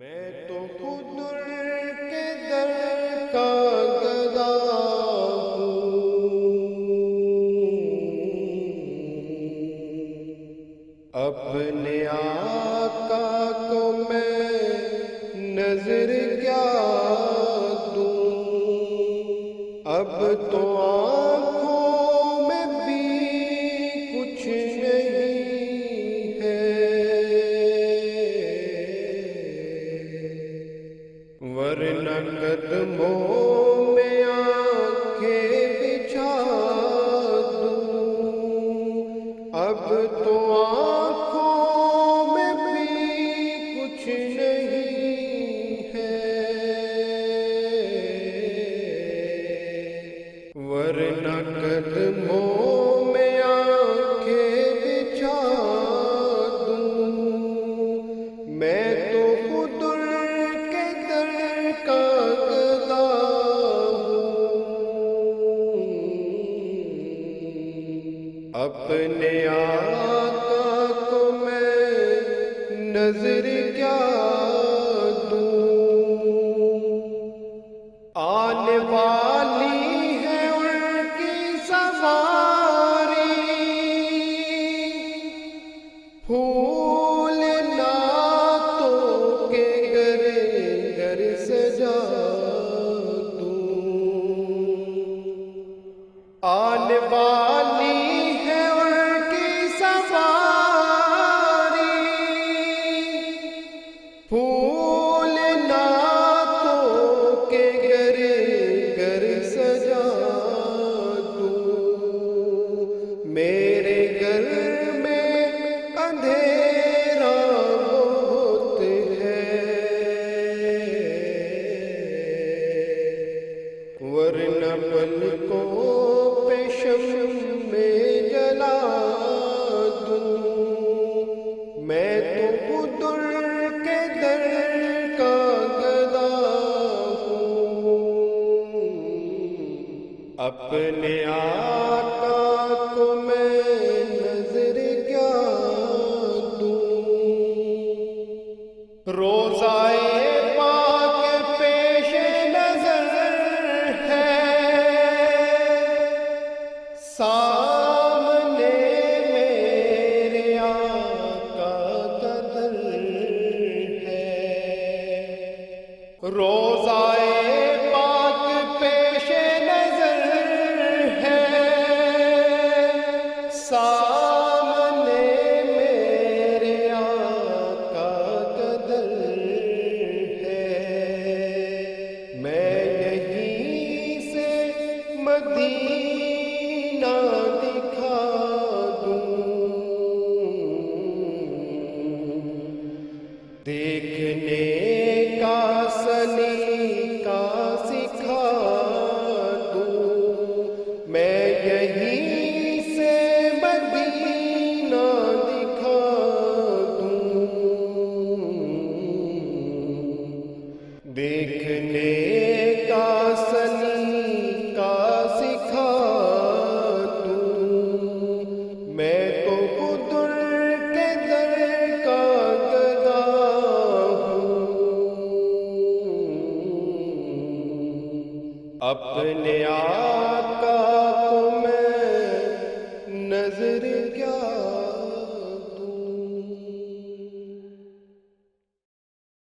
میں تو خود کے در کا گدا ہوں، اپنے آقا کو میں نظر کیا دوں، اب تو آنکھوں میں بھی کچھ نہیں ہے، ورنہ قدموں میں آنکھیں بچھا دوں، اب تو آنکھوں میں بھی کچھ نہیں ہے، ورنہ قدموں میں آنکھیں بچھا دوں، میں تو خود کے در کا گدا ہوں، اپنے آقا کو میں نظر کیا دوں، آنے والی ہے ان کی سواری، پھول نعتوں کے گھر گھر سجا دوں، آنے والی ہے ان کی سواری، پھول نعتوں کے گھر گھر سجا دوں، میرے گھر میں اندھیرا بہت ہے، ورنہ پلکوں پہ شمع جلا دوں، میں تو خود کے در کا گدا ہوں، اپنے آقا کو میں نظر کیا دوں، روزائے پاک پیش نظر ہے، سامنے میرے آقا کا در ہے، روزائے پاک پیش نظر ہے، سامنے میرے آقا کا در ہے، میں یہیں سے مدینہ دکھا دوں، دیکھنے کا سلیقہ سکھا دوں، میں یہیں سے مدینہ دکھا دوں، دیکھنے کا سلیقہ سکھا دوں، میں تو خود کے در کا گدا ہوں، اپنے آقا